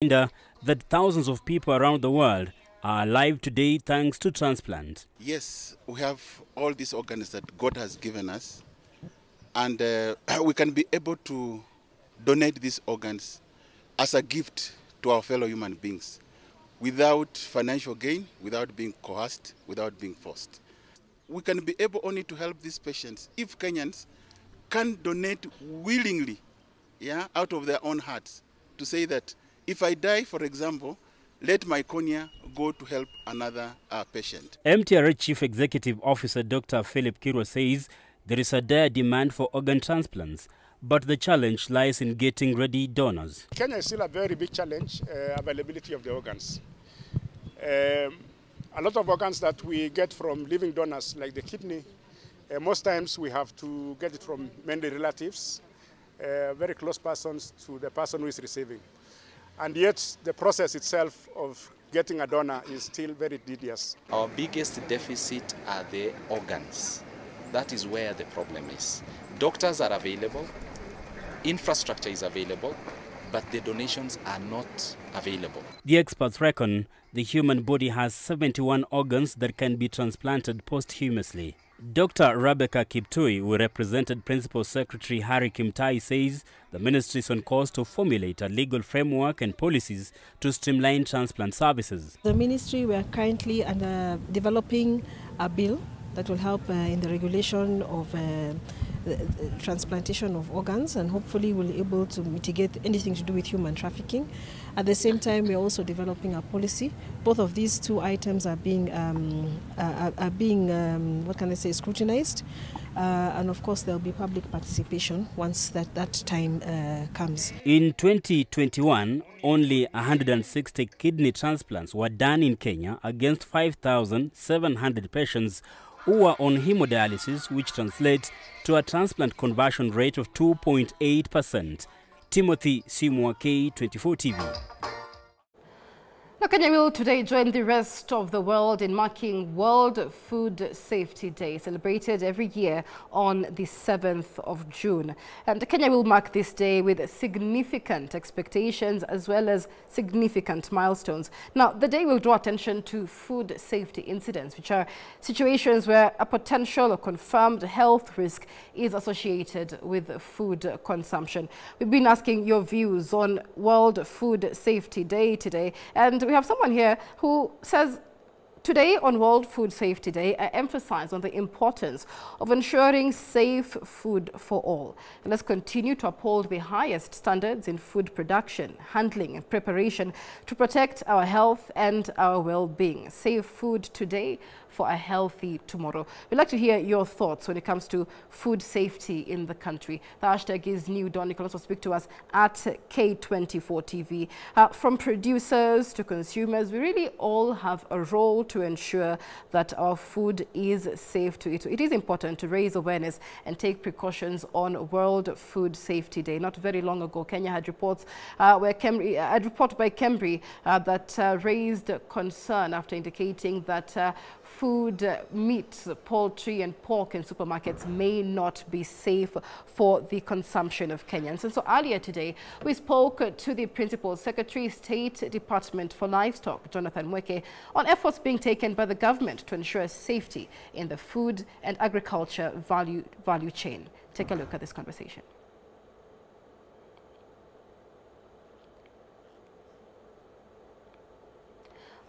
That thousands of people around the world are alive today thanks to transplant. Yes, we have all these organs that God has given us, and we can be able to donate these organs as a gift to our fellow human beings without financial gain, without being coerced, without being forced. We can be able only to help these patients if Kenyans can donate willingly, out of their own hearts, to say that if I die, for example, let my cornea go to help another patient. MTRH Chief Executive Officer Dr. Philip Kirwa says there is a dire demand for organ transplants, but the challenge lies in getting ready donors. Kenya is still a very big challenge, availability of the organs. A lot of organs that we get from living donors, like the kidney, most times we have to get it from mainly relatives, very close persons to the person who is receiving. And yet the process itself of getting a donor is still very tedious. Our biggest deficit are the organs. That is where the problem is. Doctors are available, infrastructure is available, but the donations are not available. The experts reckon the human body has 71 organs that can be transplanted posthumously. Dr. Rebecca Kiptui, who represented Principal Secretary Harry Kimtai, says the ministry is on course to formulate a legal framework and policies to streamline transplant services. The ministry, we are currently developing a bill that will help in the regulation of transplantation of organs, and hopefully will be able to mitigate anything to do with human trafficking. At the same time, we are also developing a policy. Both of these two items are being scrutinized, and of course there will be public participation once that time comes. In 2021, only 160 kidney transplants were done in Kenya against 5,700 patients who are on hemodialysis, which translates to a transplant conversion rate of 2.8%. Timothy Simwa, K24 TV. Now, Kenya will today join the rest of the world in marking World Food Safety Day, celebrated every year on the 7th of June. And Kenya will mark this day with significant expectations as well as significant milestones. Now, the day will draw attention to food safety incidents, which are situations where a potential or confirmed health risk is associated with food consumption. We've been asking your views on World Food Safety Day today, and we have someone here who says, today on World Food Safety Day, I emphasize on the importance of ensuring safe food for all. And let's continue to uphold the highest standards in food production, handling and preparation to protect our health and our well-being. Safe food today for a healthy tomorrow. We'd like to hear your thoughts when it comes to food safety in the country. The hashtag is New Dawn. You can also speak to us at K24 TV. From producers to consumers, we really all have a role to ensure that our food is safe to eat. So it is important to raise awareness and take precautions on World Food Safety Day. Not very long ago, Kenya had reports a report by Kemri that raised concern after indicating that food, meat, poultry and pork in supermarkets may not be safe for the consumption of Kenyans. And so earlier today, we spoke to the Principal Secretary, State Department for Livestock, Jonathan Mweke, on efforts being taken by the government to ensure safety in the food and agriculture value chain. Take a look at this conversation.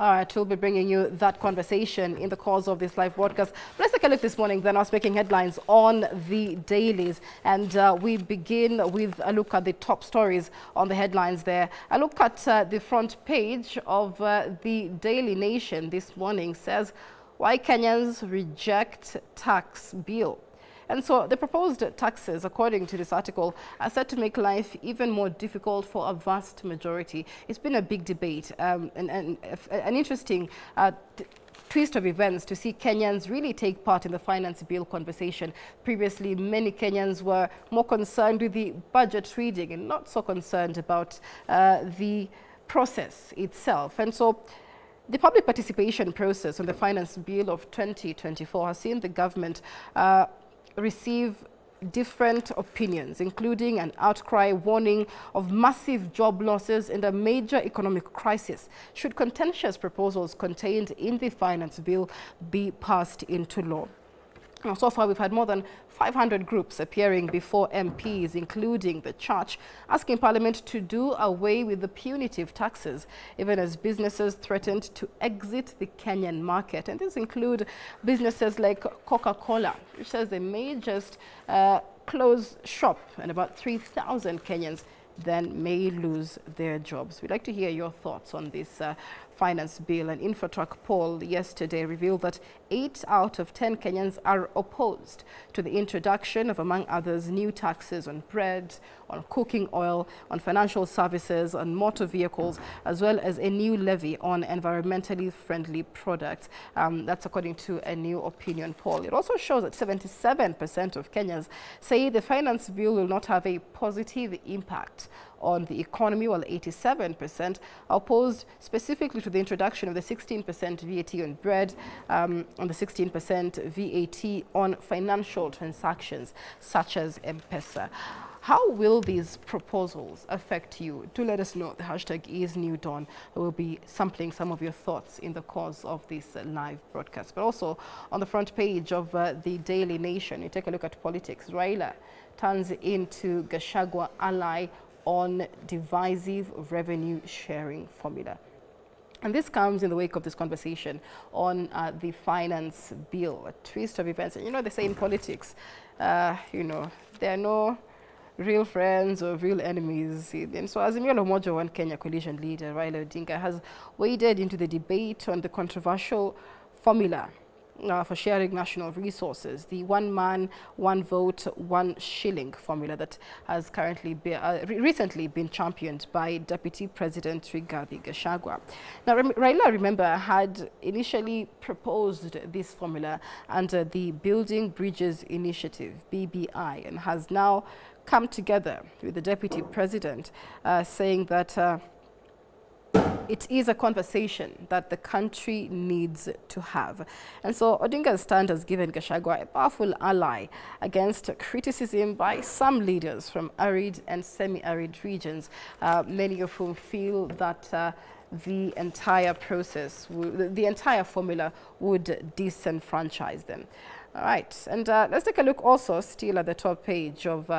All right, we'll be bringing you that conversation in the course of this live broadcast. But let's take a look this morning. Then I was making headlines on the dailies, and we begin with a look at the top stories on the headlines there. A look at the front page of the Daily Nation this morning says, why Kenyans reject tax bill. And so the proposed taxes, according to this article, are set to make life even more difficult for a vast majority. It's been a big debate and an interesting twist of events to see Kenyans really take part in the finance bill conversation. Previously, many Kenyans were more concerned with the budget reading and not so concerned about the process itself. And so the public participation process on the finance bill of 2024 has seen the government receive different opinions, including an outcry warning of massive job losses and a major economic crisis should contentious proposals contained in the finance bill be passed into law. Now, so far, we've had more than 500 groups appearing before MPs, including the church, asking Parliament to do away with the punitive taxes, even as businesses threatened to exit the Kenyan market. And these include businesses like Coca-Cola, which says they may just close shop, and about 3,000 Kenyans then may lose their jobs. We'd like to hear your thoughts on this finance bill. An Infotrak poll yesterday revealed that 8 out of 10 Kenyans are opposed to the introduction of, among others, new taxes on bread, on cooking oil, on financial services, on motor vehicles, as well as a new levy on environmentally friendly products. That's according to a new opinion poll. It also shows that 77% of Kenyans say the finance bill will not have a positive impact on the economy, while 87% are opposed specifically to the introduction of the 16% VAT on bread, on the 16% VAT on financial transactions such as M-Pesa. How will these proposals affect you? Do let us know. The hashtag is New Dawn. I will be sampling some of your thoughts in the course of this live broadcast. But also on the front page of the Daily Nation, you take a look at politics. Raila turns into Gachagua ally on divisive revenue sharing formula. And this comes in the wake of this conversation on the finance bill, a twist of events. And you know, they say in politics, you know, there are no real friends or real enemies. And so Azimio la Umoja One Kenya coalition leader Raila Odinga has waded into the debate on the controversial formula for sharing national resources, the 1 man, 1 vote, 1 shilling formula that has currently recently been championed by Deputy President Rigathi Gachagua. Now, Raila, remember, had initially proposed this formula under the Building Bridges Initiative, BBI, and has now come together with the Deputy President saying that it is a conversation that the country needs to have. And so Odinga's stand has given Gachagua a powerful ally against criticism by some leaders from arid and semi-arid regions, many of whom feel that the entire process, the entire formula would disenfranchise them. All right, and let's take a look also still at the top page of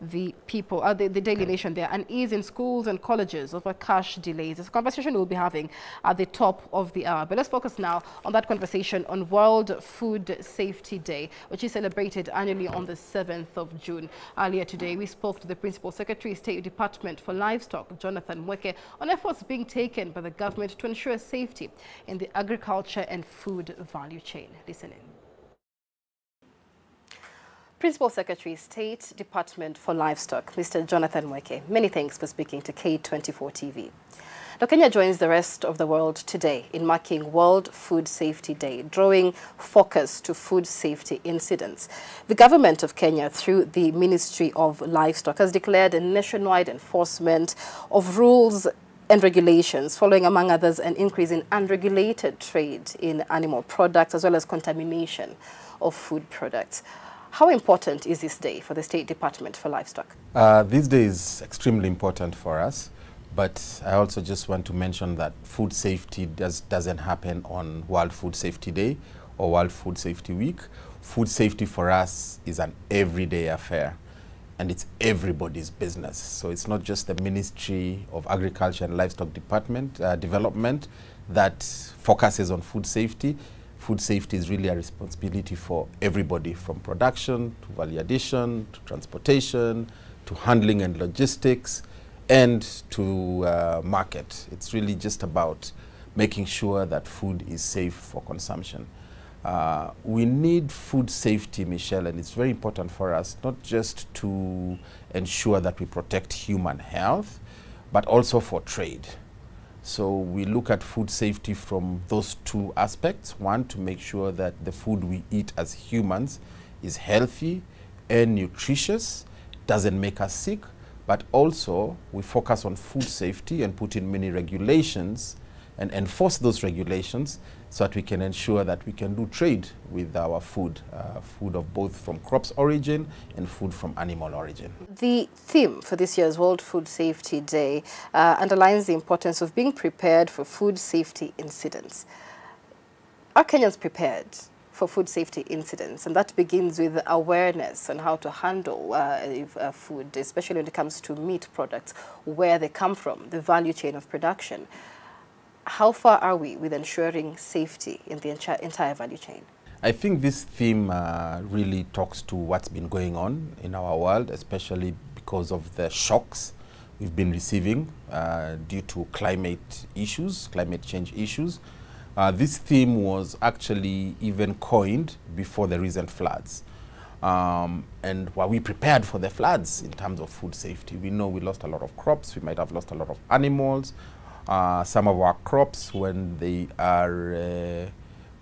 the People, the Daily Nation there, and ease in schools and colleges over cash delays. It's a conversation we'll be having at the top of the hour. But let's focus now on that conversation on World Food Safety Day, which is celebrated annually on the 7th of June. Earlier today, we spoke to the Principal Secretary, State Department for Livestock, Jonathan Mweke, on efforts being taken by the government to ensure safety in the agriculture and food value chain. Listen in. Principal Secretary, State Department for Livestock, Mr. Jonathan Mweke, many thanks for speaking to K24 TV. Now, Kenya joins the rest of the world today in marking World Food Safety Day, drawing focus to food safety incidents. The government of Kenya, through the Ministry of Livestock, has declared a nationwide enforcement of rules and regulations, following, among others, an increase in unregulated trade in animal products, as well as contamination of food products. How important is this day for the State Department for Livestock? This day is extremely important for us, but I also just want to mention that food safety doesn't happen on World Food Safety Day or World Food Safety Week. Food safety for us is an everyday affair, and it's everybody's business. So it's not just the Ministry of Agriculture and Livestock Development that focuses on food safety. Food safety is really a responsibility for everybody, from production to value addition to transportation to handling and logistics and to market. It's really just about making sure that food is safe for consumption. We need food safety, Michelle, and it's very important for us not just to ensure that we protect human health, but also for trade. So we look at food safety from those two aspects. One, to make sure that the food we eat as humans is healthy and nutritious, doesn't make us sick, but also we focus on food safety and put in many regulations and enforce those regulations so that we can ensure that we can do trade with our food, food of both from crops origin and food from animal origin. The theme for this year's World Food Safety Day underlines the importance of being prepared for food safety incidents. Are Kenyans prepared for food safety incidents? And that begins with awareness on how to handle food, especially when it comes to meat products, where they come from, the value chain of production. How far are we with ensuring safety in the entire value chain? I think this theme really talks to what's been going on in our world, especially because of the shocks we've been receiving due to climate change issues. This theme was actually even coined before the recent floods. And were we prepared for the floods in terms of food safety? We know we lost a lot of crops, we might have lost a lot of animals. Some of our crops, when they are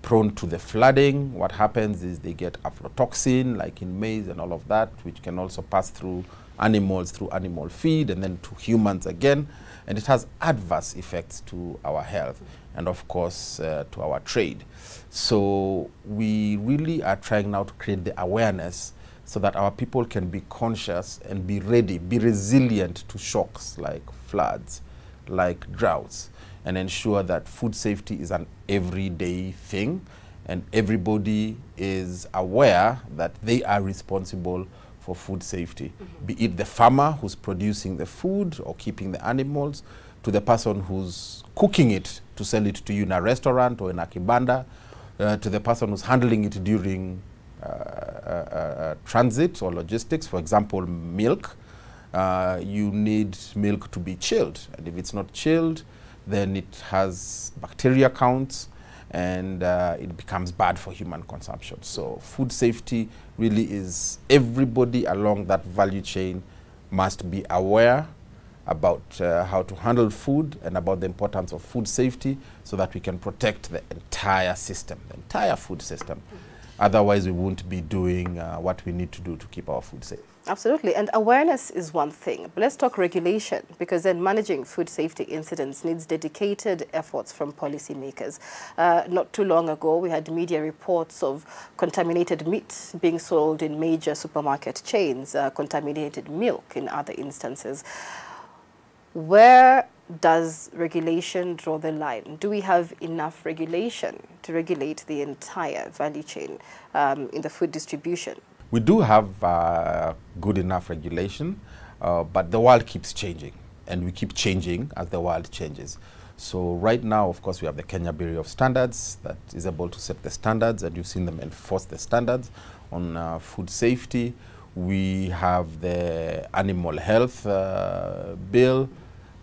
prone to the flooding, what happens is they get aflatoxin, like in maize and all of that, which can also pass through animals, through animal feed, and then to humans again. And it has adverse effects to our health and, of course, to our trade. So we really are trying now to create the awareness so that our people can be conscious and be ready, be resilient to shocks like floods, like droughts, and ensure that food safety is an everyday thing and everybody is aware that they are responsible for food safety, be it the farmer who's producing the food or keeping the animals, to the person who's cooking it to sell it to you in a restaurant or in a kibanda, to the person who's handling it during transit or logistics. For example, milk. You need milk to be chilled, and if it's not chilled, then it has bacteria counts and it becomes bad for human consumption. So food safety really is everybody along that value chain must be aware about how to handle food and about the importance of food safety so that we can protect the entire system, the entire food system. Otherwise, we won't be doing what we need to do to keep our food safe. Absolutely. And awareness is one thing. But let's talk regulation, because then managing food safety incidents needs dedicated efforts from policymakers. Not too long ago, we had media reports of contaminated meat being sold in major supermarket chains, contaminated milk in other instances. Where does regulation draw the line? Do we have enough regulation to regulate the entire value chain in the food distribution? We do have good enough regulation, but the world keeps changing, and we keep changing as the world changes. So right now, of course, we have the Kenya Bureau of Standards that is able to set the standards, and you've seen them enforce the standards on food safety. We have the Animal Health Bill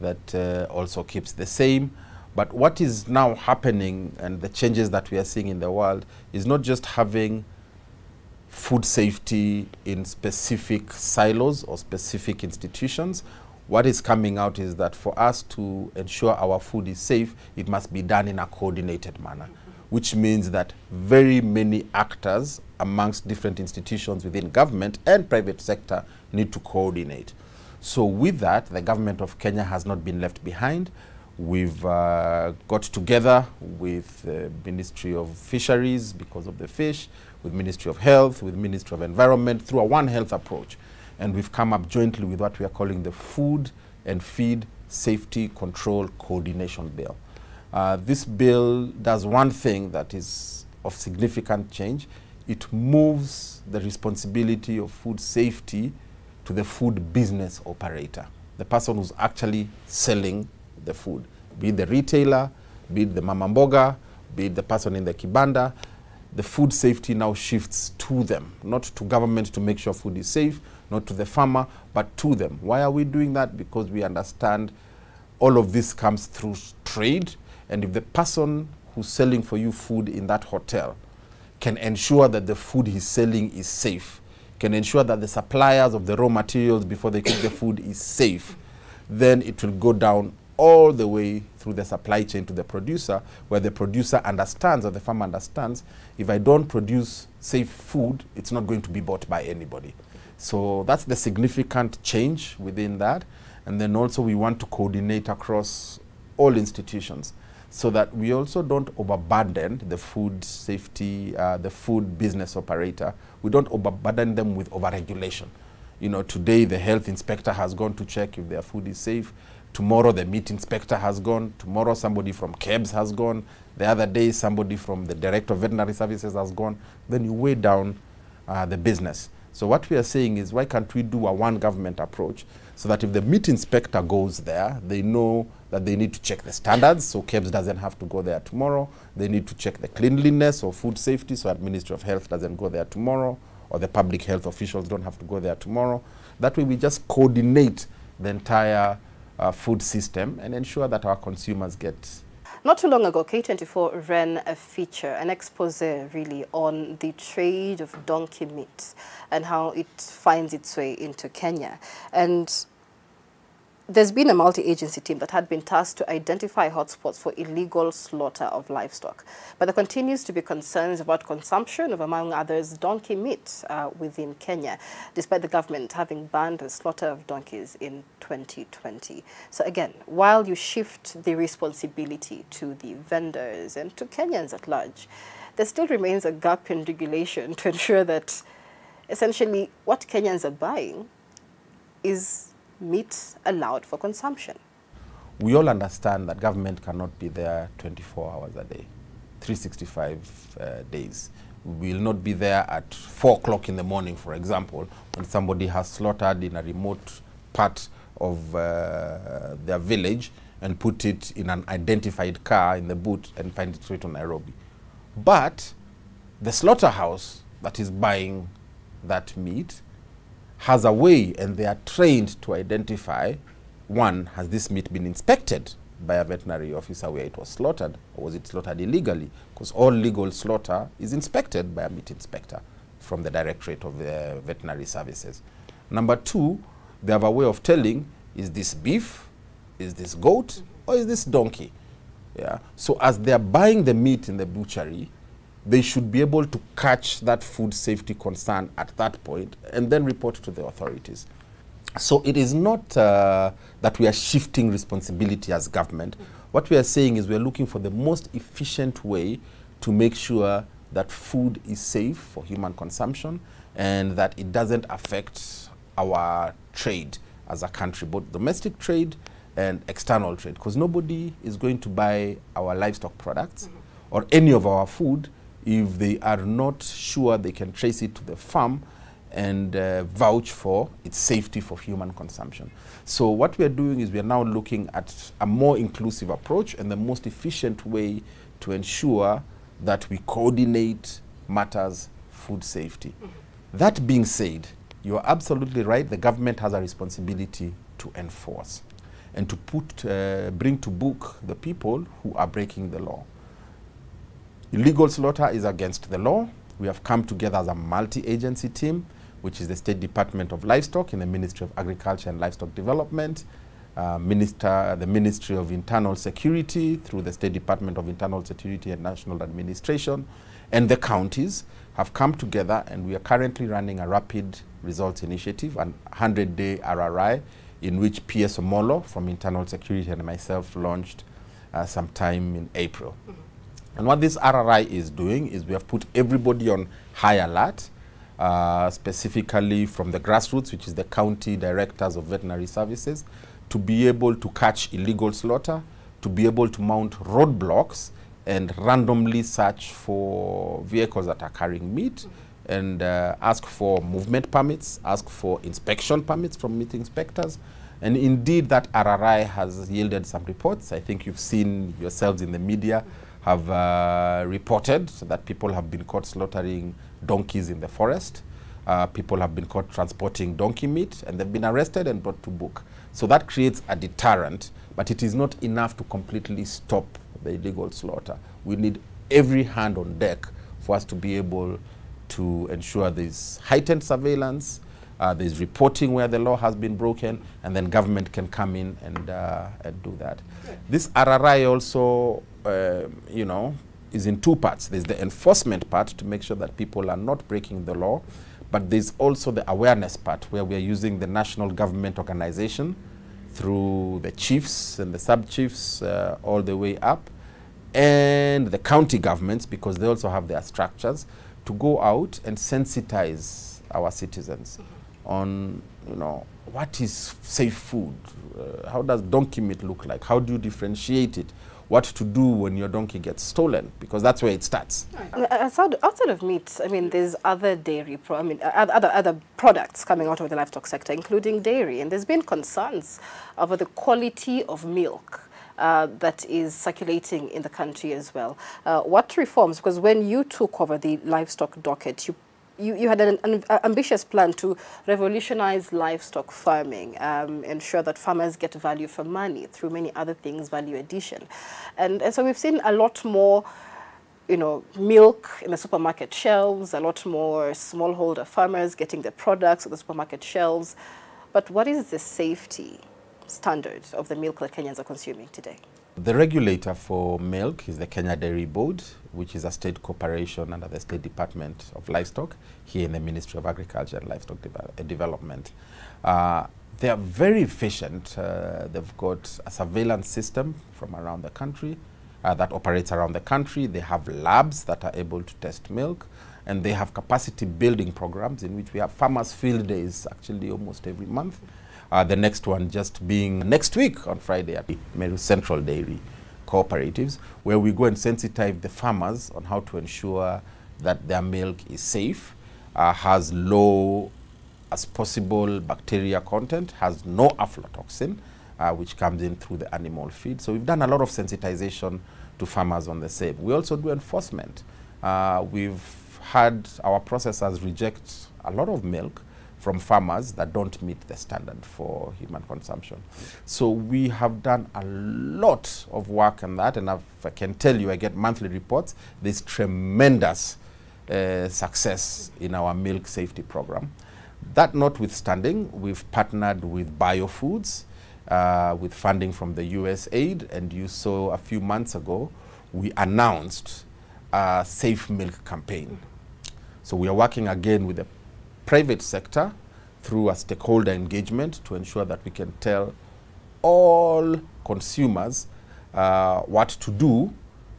that also keeps the same. But what is now happening and the changes that we are seeing in the world is not just having food safety in specific silos or specific institutions. What is coming out is that for us to ensure our food is safe, it must be done in a coordinated manner, which means that very many actors amongst different institutions within government and private sector need to coordinate. So with that, the government of Kenya has not been left behind. We've got together with the Ministry of Fisheries because of the fish, with Ministry of Health, with Ministry of Environment through a One Health approach. And we've come up jointly with what we are calling the Food and Feed Safety Control Coordination Bill. This bill does one thing that is of significant change. It moves the responsibility of food safety to the food business operator, the person who's actually selling the food, be it the retailer, be it the mama mboga, be it the person in the kibanda. The food safety now shifts to them, not to government to make sure food is safe, not to the farmer, but to them. Why are we doing that? Because we understand all of this comes through trade, and if the person who's selling for you food in that hotel can ensure that the food he's selling is safe, can ensure that the suppliers of the raw materials before they cook the food is safe, then it will go down all the way through the supply chain to the producer, where the producer understands or the farmer understands, if I don't produce safe food, it's not going to be bought by anybody. So that's the significant change within that. And then also we want to coordinate across all institutions so that we also don't overburden the food safety, the food business operator. We don't overburden them with overregulation. You know, today the health inspector has gone to check if their food is safe. Tomorrow the meat inspector has gone. Tomorrow somebody from KEBS has gone. The other day somebody from the Director of Veterinary Services has gone. Then you weigh down the business. So what we are saying is, why can't we do a one government approach so that if the meat inspector goes there, they know that they need to check the standards, so KEBS doesn't have to go there tomorrow. They need to check the cleanliness or food safety, so Ministry of Health doesn't go there tomorrow, or the public health officials don't have to go there tomorrow. That way we just coordinate the entire food system and ensure that our consumers get. Not too long ago, K24 ran a feature, an expose really, on the trade of donkey meat and how it finds its way into Kenya. And there's been a multi-agency team that had been tasked to identify hotspots for illegal slaughter of livestock. But there continues to be concerns about consumption of, among others, donkey meat within Kenya, despite the government having banned the slaughter of donkeys in 2020. So again, while you shift the responsibility to the vendors and to Kenyans at large, there still remains a gap in regulation to ensure that essentially what Kenyans are buying is meat allowed for consumption. We all understand that government cannot be there 24 hours a day, 365 days. We will not be there at 4 o'clock in the morning, for example, when somebody has slaughtered in a remote part of their village and put it in an identified car in the boot and find it straight on Nairobi. But the slaughterhouse that is buying that meat has a way, and they are trained to identify, one, has this meat been inspected by a veterinary officer where it was slaughtered, or was it slaughtered illegally? Because all legal slaughter is inspected by a meat inspector from the Directorate of the Veterinary Services. Number two, they have a way of telling, is this beef, is this goat, or is this donkey? Yeah. So as they are buying the meat in the butchery, they should be able to catch that food safety concern at that point and then report to the authorities. So it is not that we are shifting responsibility as government. What we are saying is we are looking for the most efficient way to make sure that food is safe for human consumption and that it doesn't affect our trade as a country, both domestic trade and external trade, because nobody is going to buy our livestock products or any of our food if they are not sure they can trace it to the farm and vouch for its safety for human consumption. So what we are doing is we are now looking at a more inclusive approach and the most efficient way to ensure that we coordinate matters food safety. That being said, you are absolutely right, the government has a responsibility to enforce and to bring to book the people who are breaking the law. Illegal slaughter is against the law. We have come together as a multi-agency team, which is the State Department of Livestock in the Ministry of Agriculture and Livestock Development, the Ministry of Internal Security through the State Department of Internal Security and National Administration, and the counties have come together, and we are currently running a rapid results initiative, an 100-day RRI, in which PS Omolo from Internal Security and myself launched sometime in April. And what this RRI is doing is we have put everybody on high alert, specifically from the grassroots, which is the county directors of veterinary services, to be able to catch illegal slaughter, to be able to mount roadblocks and randomly search for vehicles that are carrying meat and ask for movement permits, ask for inspection permits from meat inspectors. And indeed, that RRI has yielded some reports. I think you've seen yourselves in the media have reported that people have been caught slaughtering donkeys in the forest. People have been caught transporting donkey meat, and they've been arrested and brought to book. So that creates a deterrent, but it is not enough to completely stop the illegal slaughter. We need every hand on deck for us to be able to ensure there's heightened surveillance, there's reporting where the law has been broken, and then government can come in and do that. This RRI also, you know, is in two parts. There's the enforcement part to make sure that people are not breaking the law, but there's also the awareness part where we are using the national government organization through the chiefs and the sub-chiefs all the way up and the county governments, because they also have their structures, to go out and sensitize our citizens on, you know, what is safe food? How does donkey meat look like? How do you differentiate it? What to do when your donkey gets stolen? Because that's where it starts. Outside of meat, I mean, there's other dairy, other products coming out of the livestock sector, including dairy, and there's been concerns over the quality of milk that is circulating in the country as well. What reforms? Because when you took over the livestock docket, you had an ambitious plan to revolutionize livestock farming, ensure that farmers get value for money through many other things, value addition. And so we've seen a lot more, you know, milk in the supermarket shelves, a lot more smallholder farmers getting their products on the supermarket shelves. But what is the safety standards of the milk that Kenyans are consuming today? The regulator for milk is the Kenya Dairy Board, which is a state corporation under the State Department of Livestock here in the Ministry of Agriculture and Livestock Development. They are very efficient. They've got a surveillance system from around the country that operates around the country. They have labs that are able to test milk, and they have capacity building programs in which we have farmers' field days actually almost every month. The next one just being next week on Friday at the Meru Central Dairy Cooperatives, where we go and sensitize the farmers on how to ensure that their milk is safe, has low as possible bacteria content, has no aflatoxin, which comes in through the animal feed. So we've done a lot of sensitization to farmers on the same. We also do enforcement. We've had our processors reject a lot of milk from farmers that don't meet the standard for human consumption. So we have done a lot of work on that, and I can tell you, I get monthly reports. There's tremendous success in our milk safety program. That notwithstanding, we've partnered with Biofoods, with funding from the USAID, and you saw a few months ago, we announced a Safe Milk campaign. So we are working again with the private sector through a stakeholder engagement to ensure that we can tell all consumers what to do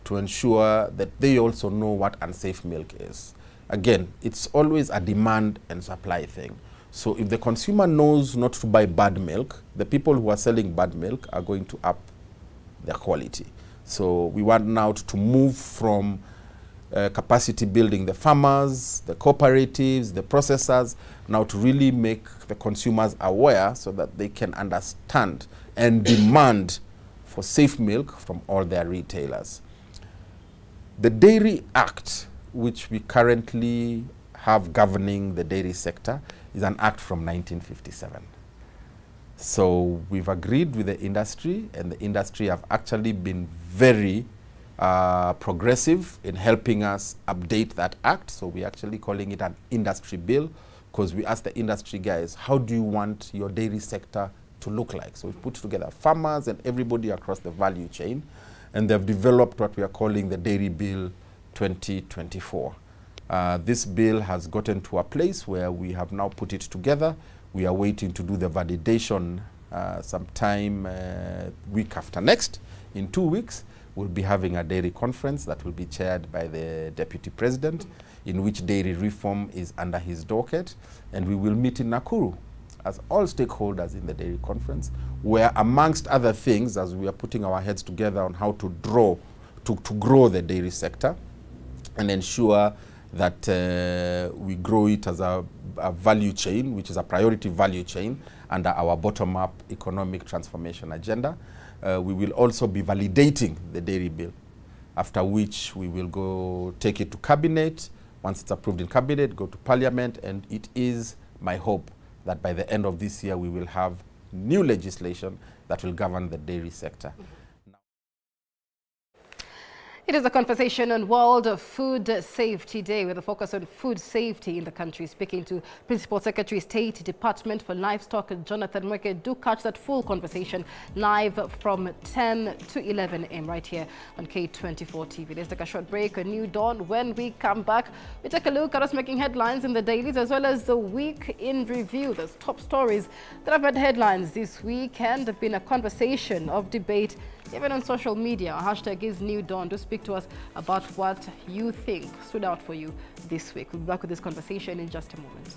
to ensure that they also know what unsafe milk is. Again, it's always a demand and supply thing. So if the consumer knows not to buy bad milk, the people who are selling bad milk are going to up their quality. So we want now to move from capacity building the farmers, the cooperatives, the processors, now to really make the consumers aware so that they can understand and demand for safe milk from all their retailers. The Dairy Act, which we currently have governing the dairy sector, is an act from 1957. So we've agreed with the industry, and the industry have actually been very progressive in helping us update that act. So we're actually calling it an industry bill, because we asked the industry guys, how do you want your dairy sector to look like? So we've put together farmers and everybody across the value chain, and they've developed what we are calling the Dairy Bill 2024. This bill has gotten to a place where we have now put it together. We are waiting to do the validation sometime week after next. In 2 weeks, we'll be having a dairy conference that will be chaired by the Deputy President, in which dairy reform is under his docket. And we will meet in Nakuru as all stakeholders in the dairy conference, where amongst other things, as we are putting our heads together on how to grow the dairy sector and ensure that we grow it as a value chain, which is a priority value chain under our bottom-up economic transformation agenda. We will also be validating the dairy bill, after which we will go take it to cabinet. Once it's approved in cabinet, go to parliament, and it is my hope that by the end of this year we will have new legislation that will govern the dairy sector. It is a conversation on World Food Safety Day with a focus on food safety in the country. Speaking to Principal Secretary, State Department for Livestock, Jonathan Mweke. Do catch that full conversation live from 10 to 11 a.m. right here on K24 TV. Let's take a short break, a new dawn. When we come back, we take a look at what's making headlines in the dailies, as well as the week in review. There's top stories that have had headlines this week, and there's been a conversation of debate even on social media. Our hashtag is New Dawn. Do speak to us about what you think stood out for you this week. We'll be back with this conversation in just a moment.